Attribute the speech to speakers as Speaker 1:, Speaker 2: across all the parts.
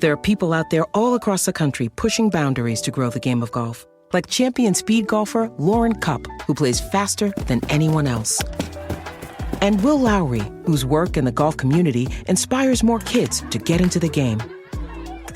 Speaker 1: There are people out there all across the country pushing boundaries to grow the game of golf. Like champion speed golfer Lauren Cupp, who plays faster than anyone else. And Will Lowry, whose work in the golf community inspires more kids to get into the game.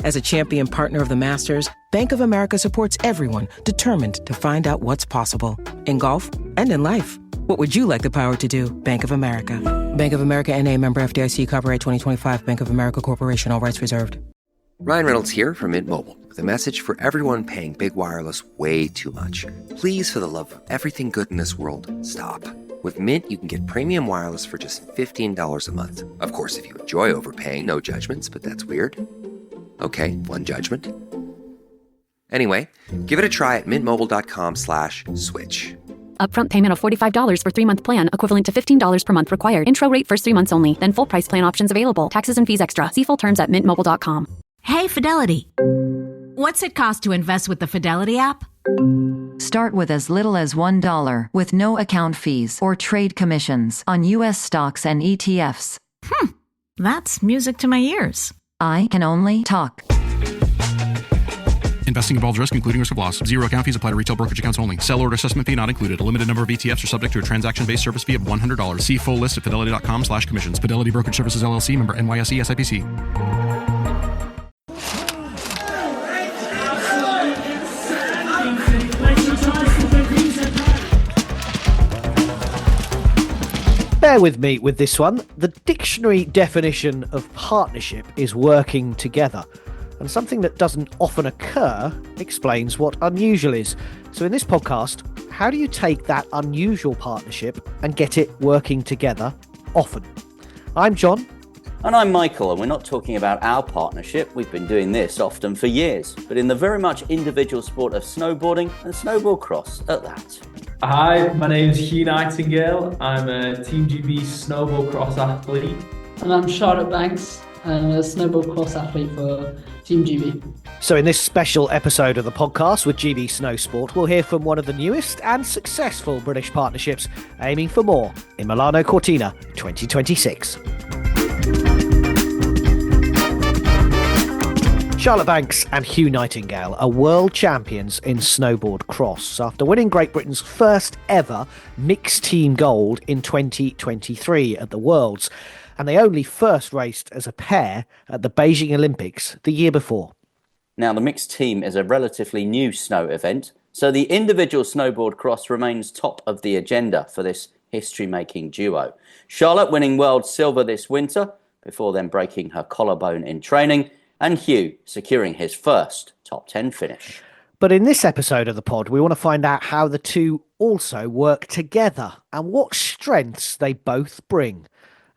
Speaker 1: As a champion partner of the Masters, Bank of America supports everyone determined to find out what's possible. In golf and in life. What would you like the power to do? Bank of America. Bank of America N.A. member FDIC, copyright 2025, Bank of America Corporation, all rights reserved.
Speaker 2: Ryan Reynolds here from Mint Mobile with a message for everyone paying big wireless way too much. Please, for the love of everything good in this world, stop. With Mint, you can get premium wireless for just $15 a month. Of course, if you enjoy overpaying, no judgments, but that's weird. Okay, one judgment. Anyway, give it a try at mintmobile.com/switch.
Speaker 3: Upfront payment of $45 for 3-month plan, equivalent to $15 per month required. Intro rate first 3 months only, then full price plan options available. Taxes and fees extra. See full terms at mintmobile.com.
Speaker 4: Hey, Fidelity. What's it cost to invest with the Fidelity app?
Speaker 5: Start with as little as $1 with no account fees or trade commissions on U.S. stocks and ETFs.
Speaker 4: That's music to my ears.
Speaker 5: I can only talk.
Speaker 6: Investing involves risk, including risk of loss. Zero account fees apply to retail brokerage accounts only. Sell order assessment fee not included. A limited number of ETFs are subject to a transaction-based service fee of $100. See full list at fidelity.com/commissions. Fidelity Brokerage Services, LLC, member NYSE SIPC.
Speaker 7: Bear with me with this one. The dictionary definition of partnership is working together. And something that doesn't often occur explains what unusual is. So in this podcast, how do you take that unusual partnership and get it working together often? I'm John.
Speaker 8: And I'm Michael, and we're not talking about our partnership. We've been doing this often for years, but in the very much individual sport of snowboarding and snowboard cross at that.
Speaker 9: Hi, my name is Huw Nightingale. I'm a Team GB Snowboard Cross athlete.
Speaker 10: And I'm Charlotte Bankes. I'm a snowboard cross athlete for Team GB.
Speaker 7: So in this special episode of the podcast with GB Snowsport, we'll hear from one of the newest and successful British partnerships aiming for more in Milano Cortina 2026. Charlotte Bankes and Huw Nightingale are world champions in snowboard cross after winning Great Britain's first ever mixed team gold in 2023 at the Worlds. And they only first raced as a pair at the Beijing Olympics the year before.
Speaker 8: Now, the mixed team is a relatively new snow event, so the individual snowboard cross remains top of the agenda for this history-making duo. Charlotte winning world silver this winter, before then breaking her collarbone in training, and Huw securing his first top 10 finish.
Speaker 7: But in this episode of the pod, we want to find out how the two also work together and what strengths they both bring.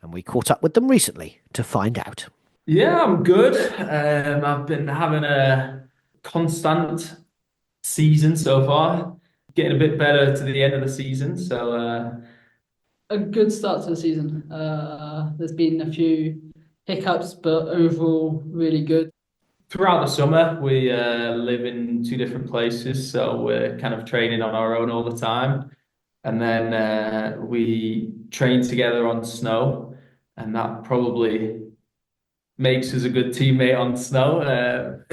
Speaker 7: And we caught up with them recently to find out.
Speaker 9: Yeah, I'm good. I've been having a constant season so far, getting a bit better to the end of the season. So
Speaker 10: a good start to the season. There's been a few hiccups, but overall really good.
Speaker 9: Throughout the summer, we live in 2 different places, so we're kind of training on our own all the time. And then we train together on snow, and that probably makes us a good teammate on snow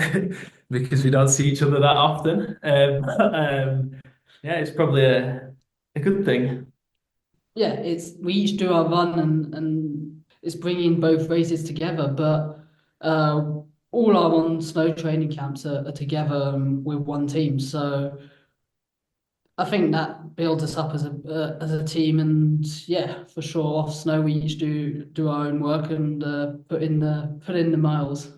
Speaker 9: because we don't see each other that often. Yeah, it's probably a good thing.
Speaker 10: Yeah, we each do our run and it's bringing both races together, but all our on snow training camps are together with one team. So I think that builds us up as a team, and yeah, for sure, off snow we each do our own work and put in the miles.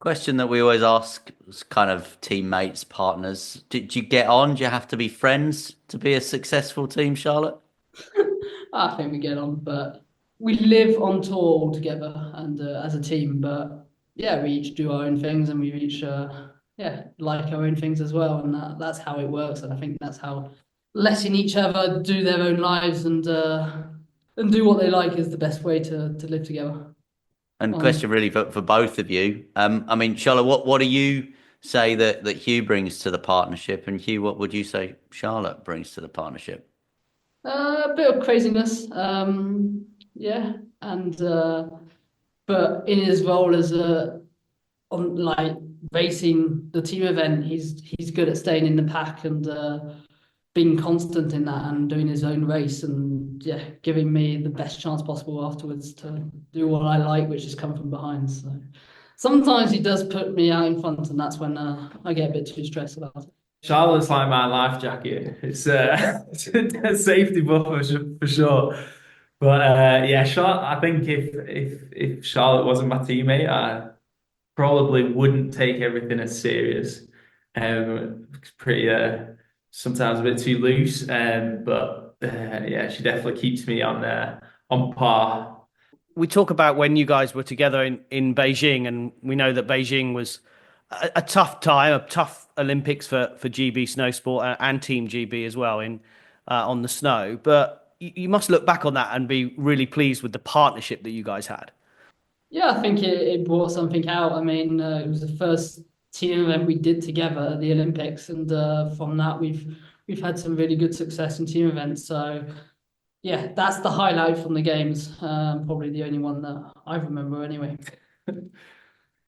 Speaker 8: Question that we always ask is kind of teammates, partners. Do you get on? Do you have to be friends to be a successful team, Charlotte?
Speaker 10: I think we get on, but we live on tour all together and as a team. But yeah, we each do our own things, and we each like our own things as well, and that's how it works. And I think that's how letting each other do their own lives and do what they like is the best way to live together.
Speaker 8: And question really for both of you. I mean, Charlotte, what do you say that Huw brings to the partnership, and Huw, what would you say Charlotte brings to the partnership?
Speaker 10: A bit of craziness, yeah, and but in his role as a on like racing the team event, he's good at staying in the pack and being constant in that and doing his own race and giving me the best chance possible afterwards to do what I like, which is come from behind. So sometimes he does put me out in front, and that's when I get a bit too stressed about it.
Speaker 9: Charlotte's like my life jacket. It's, it's a safety buffer for sure. But yeah, Charlotte. I think if Charlotte wasn't my teammate, I probably wouldn't take everything as serious. It's pretty sometimes a bit too loose. But yeah, she definitely keeps me on par.
Speaker 7: We talk about when you guys were together in Beijing, and we know that Beijing was a tough time, a tough Olympics for GB Snowsport and Team GB as well in on the snow. But you must look back on that and be really pleased with the partnership that you guys had.
Speaker 10: Yeah, I think it brought something out. I mean, it was the first team event we did together at the Olympics, and from that we've had some really good success in team events. So yeah, that's the highlight from the games. Probably the only one that I remember anyway.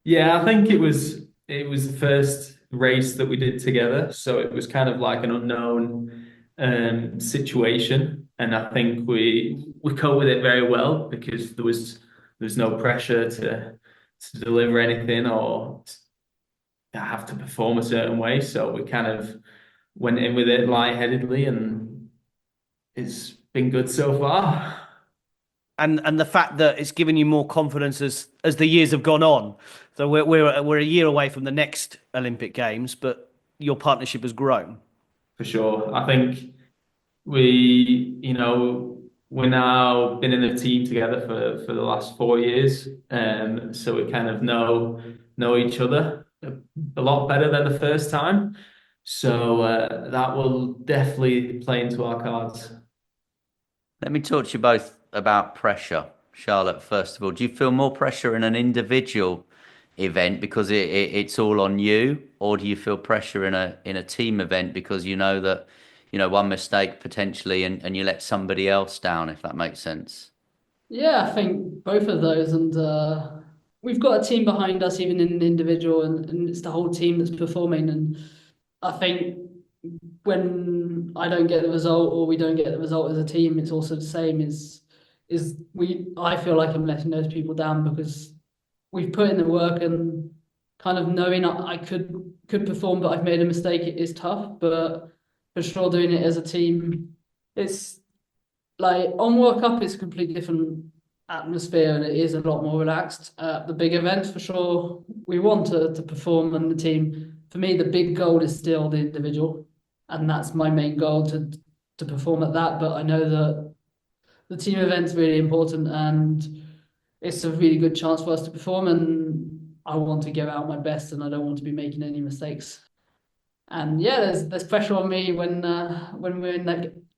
Speaker 9: Yeah, I think it was the first race that we did together, so it was kind of like an unknown situation, and I think we coped with it very well because there was no pressure to deliver anything or to have to perform a certain way, so we kind of went in with it lightheadedly, and it's been good so far.
Speaker 7: And the fact that it's given you more confidence as the years have gone on. So we're a year away from the next Olympic Games, but your partnership has grown.
Speaker 9: For sure. I think we're now been in a team together for the last 4 years. So we kind of know each other a lot better than the first time. So that will definitely play into our cards.
Speaker 8: Let me talk to you both about pressure. Charlotte, first of all, do you feel more pressure in an individual event because it's all on you, or do you feel pressure in a team event because you know that one mistake potentially and you let somebody else down, if that makes sense?
Speaker 10: Yeah, I think both of those, and we've got a team behind us, even in an individual, and it's the whole team that's performing. And I think when I don't get the result or we don't get the result as a team, it's also the same I feel like I'm letting those people down because we've put in the work, and kind of knowing I could perform, but I've made a mistake, it is tough. But for sure, doing it as a team, it's like on World Cup, it's a completely different atmosphere and it is a lot more relaxed. The big events, for sure, we want to perform and the team. For me, the big goal is still the individual, and that's my main goal to perform at that. But I know that the team event's really important and it's a really good chance for us to perform, and I want to give out my best and I don't want to be making any mistakes. And yeah, there's pressure on me when we're in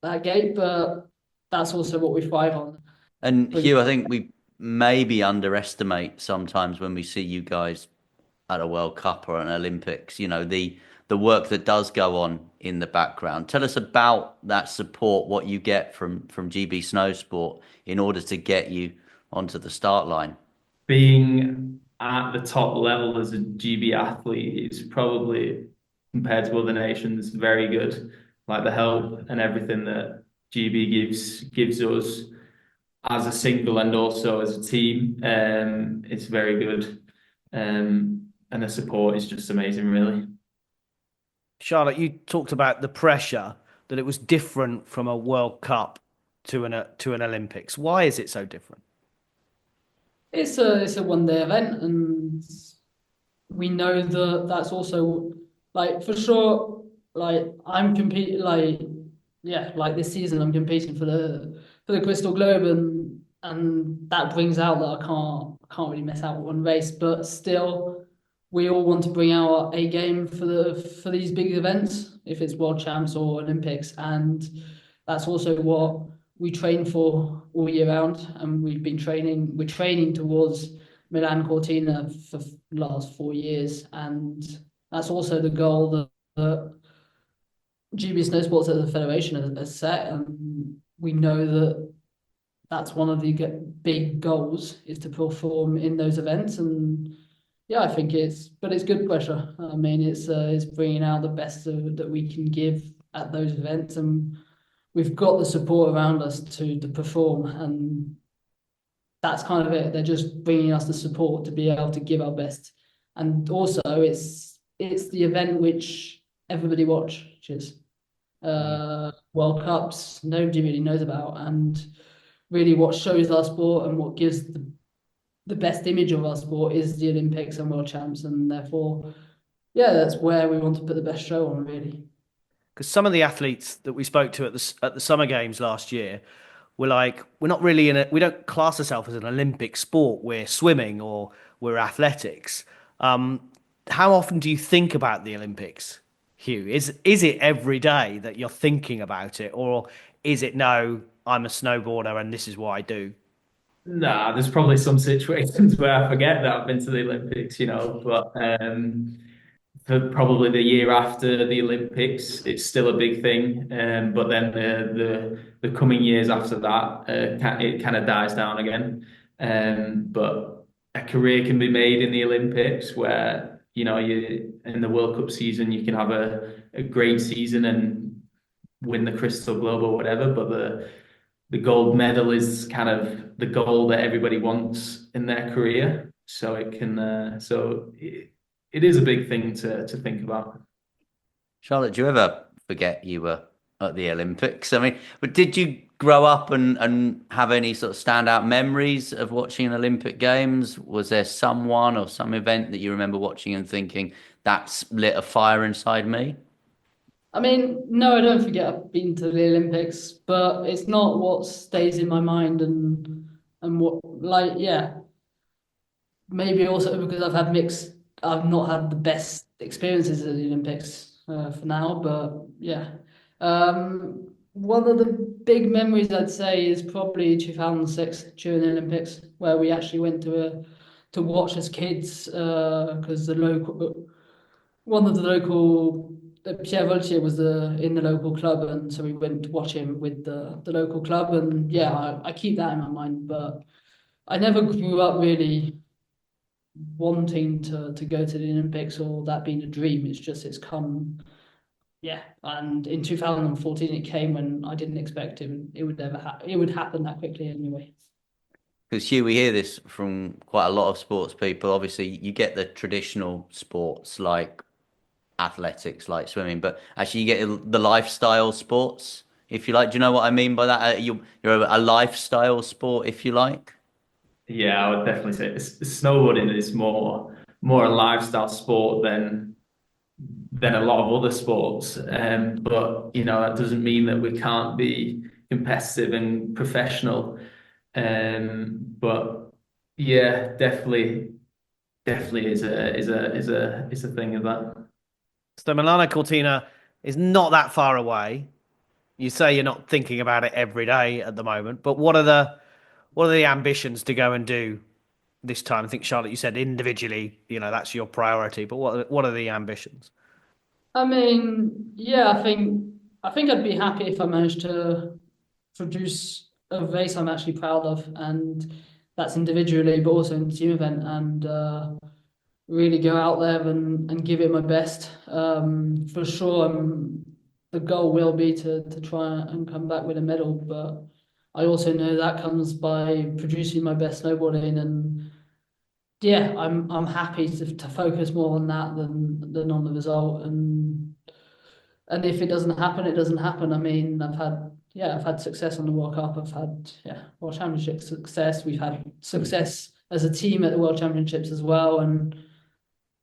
Speaker 10: that gate, but that's also what we thrive on.
Speaker 8: And Huw, I think we maybe underestimate sometimes when we see you guys at a World Cup or an Olympics, the work that does go on in the background. Tell us about that support, what you get from GB Snowsport in order to get you onto the start line.
Speaker 9: Being at the top level as a GB athlete is probably, compared to other nations, very good. Like the help and everything that GB gives us as a single and also as a team, it's very good. And the support is just amazing, really.
Speaker 7: Charlotte, you talked about the pressure, that it was different from a World Cup to an Olympics. Why is it so different?
Speaker 10: It's a 1 day event, and we know that that's also like for sure. Like I'm competing, like this season I'm competing for the Crystal Globe, and that brings out that I can't really miss out one race, but still we all want to bring our A game for these big events, if it's World Champs or Olympics, and that's also what we train for all year round. And we're training towards Milan Cortina for the last 4 years, and that's also the goal that GB Snowsports as a federation has set, and we know that that's one of the big goals is to perform in those events. And Yeah, I think it's good pressure. I mean, it's bringing out the best that we can give at those events, and we've got the support around us to perform, and that's kind of it. They're just bringing us the support to be able to give our best, and also it's the event which everybody watches. World Cups, nobody really knows about, and really what shows our sport and what gives the best image of our sport is the Olympics and World Champs, and therefore, yeah, that's where we want to put the best show on, really.
Speaker 7: Because some of the athletes that we spoke to at the Summer Games last year were like, we're not really we don't class ourselves as an Olympic sport. We're swimming or we're athletics. How often do you think about the Olympics, Hugh? Is it every day that you're thinking about it, or is it no, I'm a snowboarder and this is what I do?
Speaker 9: Nah, there's probably some situations where I forget that I've been to the Olympics, but for probably the year after the Olympics, it's still a big thing. But then the coming years after that, it kind of dies down again. But a career can be made in the Olympics where, you in the World Cup season, you can have a great season and win the Crystal Globe or whatever. But the gold medal is kind of the goal that everybody wants in their career. So it is a big thing to think about.
Speaker 8: Charlotte, do you ever forget you were at the Olympics? I mean, but did you grow up and have any sort of standout memories of watching Olympic Games? Was there someone or some event that you remember watching and thinking, that's lit a fire inside me?
Speaker 10: I mean, no, I don't forget I've been to the Olympics, but it's not what stays in my mind, and what, like, yeah, maybe also because I've not had the best experiences at the Olympics for now, but yeah. One of the big memories I'd say is probably 2006 during the Olympics, where we actually went to watch as kids because the local one of the local Pierre Vautier was in the local club, and so we went to watch him with the local club, and yeah, I keep that in my mind, but I never grew up really wanting to go to the Olympics or that being a dream. It's come, yeah. And in 2014, it came when I didn't expect it would ever happen. It would happen that quickly anyway.
Speaker 8: Because Hugh, we hear this from quite a lot of sports people. Obviously, you get the traditional sports like athletics, like swimming, but actually you get the lifestyle sports, if you like. Do you know what I mean by that? You're a lifestyle sport, if you like.
Speaker 9: Yeah, I would definitely say snowboarding is more a lifestyle sport than a lot of other sports. But that doesn't mean that we can't be competitive and professional. But yeah, definitely is a thing of that.
Speaker 7: So Milano Cortina is not that far away. You say you're not thinking about it every day at the moment, but what are the ambitions to go and do this time? I think Charlotte, you said individually, that's your priority, but what are the ambitions?
Speaker 10: I mean, yeah, I think I'd be happy if I managed to produce a race I'm actually proud of, and that's individually, but also in the team event, and really go out there and give it my best. For sure, the goal will be to try and come back with a medal, but I also know that comes by producing my best snowboarding, and yeah, I'm happy to focus more on that than on the result, and if it doesn't happen, it doesn't happen. I mean, I've had success on the World Cup. I've had World Championship success. We've had success as a team at the World Championships as well, and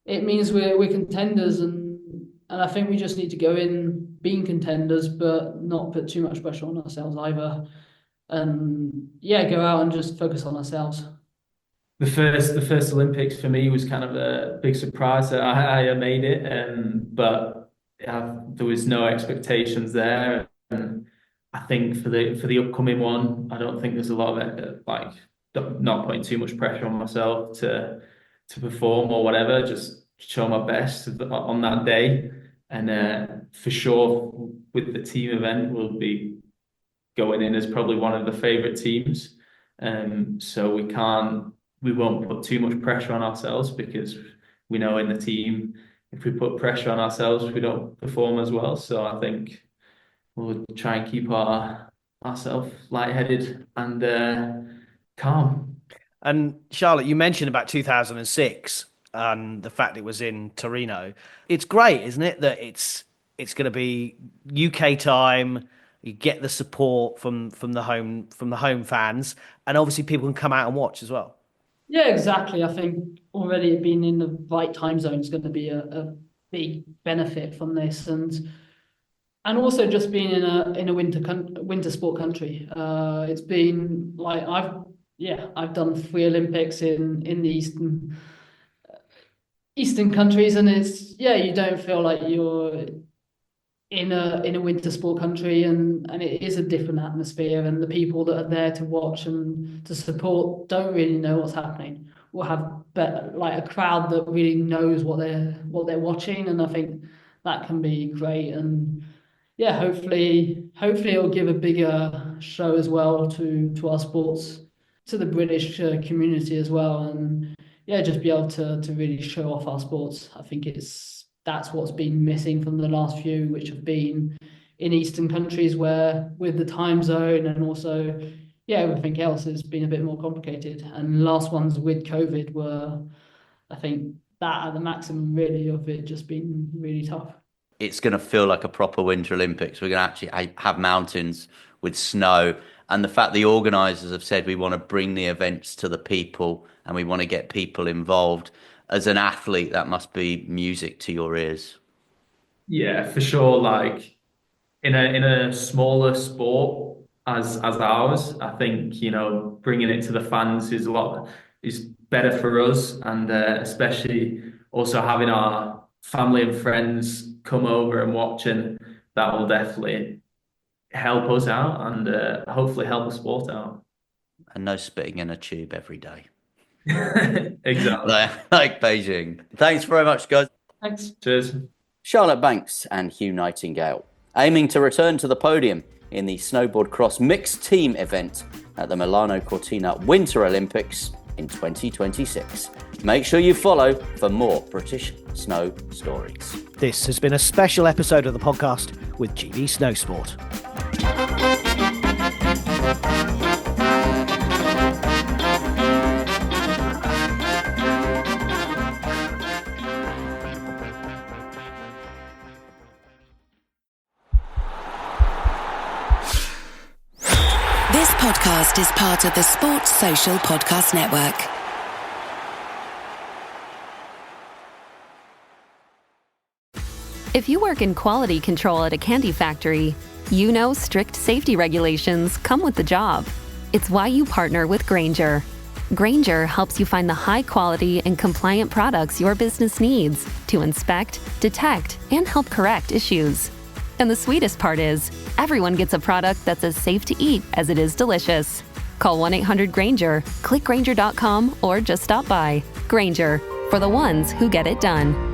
Speaker 10: it means we're contenders, and I think we just need to go in being contenders, but not put too much pressure on ourselves either, and yeah, go out and just focus on ourselves.
Speaker 9: The first Olympics for me was kind of a big surprise that I made it, but there was no expectations there. And I think for the upcoming one, I don't think there's a lot of it, like not putting too much pressure on myself to perform or whatever. Just show my best on that day, and for sure with the team event, we'll be going in as probably one of the favorite teams. So we can't we won't put too much pressure on ourselves, because we know in the team, if we put pressure on ourselves, we don't perform as well. So I think we'll try and keep ourselves lightheaded and calm.
Speaker 7: And Charlotte, you mentioned about 2006 and the fact it was in Torino. It's great, isn't it, that it's going to be UK time. You get the support from the home fans, and obviously people can come out and watch as well.
Speaker 10: Yeah, exactly. I think already being in the right time zone is going to be a big benefit from this, and also just being in a winter sport country. It's been like I've done 3 Olympics in the eastern countries, and it's you don't feel like you're in a winter sport country, and it is a different atmosphere, and the people that are there to watch and to support don't really know what's happening. We'll have a crowd that really knows what they're watching, and I think that can be great. And hopefully it'll give a bigger show as well to our sports, to the British community as well, and just be able to really show off our sports. I think that's what's been missing from the last few, which have been in Eastern countries, where with the time zone and also everything else has been a bit more complicated. And last ones with COVID were, I think, that at the maximum really of it just being really tough.
Speaker 8: It's going to feel like a proper Winter Olympics. We're going to actually have mountains with snow. And the fact the organisers have said we want to bring the events to the people and we want to get people involved. As an athlete, that must be music to your ears. Yeah,
Speaker 9: for sure. Like in a smaller sport as ours, I think bringing it to the fans is better for us, and especially also having our family and friends come over and watch, and that will definitely help us out and hopefully help the sport out.
Speaker 8: And no spitting in a tube every day.
Speaker 9: Exactly.
Speaker 8: like Beijing. Thanks very much, guys.
Speaker 10: Thanks.
Speaker 9: Cheers.
Speaker 8: Charlotte Bankes and Huw Nightingale, aiming to return to the podium in the snowboard cross mixed team event at the Milano Cortina Winter Olympics in 2026. Make sure you follow for more British snow stories.
Speaker 7: This has been a special episode of the podcast with GB Snowsport.
Speaker 11: This podcast is part of the Sports Social Podcast Network.
Speaker 3: If you work in quality control at a candy factory, you know strict safety regulations come with the job. It's why you partner with Grainger. Grainger helps you find the high quality and compliant products your business needs to inspect, detect, and help correct issues. And the sweetest part is, everyone gets a product that's as safe to eat as it is delicious. Call 1-800-GRAINGER, click Grainger.com, or just stop by. Grainger, for the ones who get it done.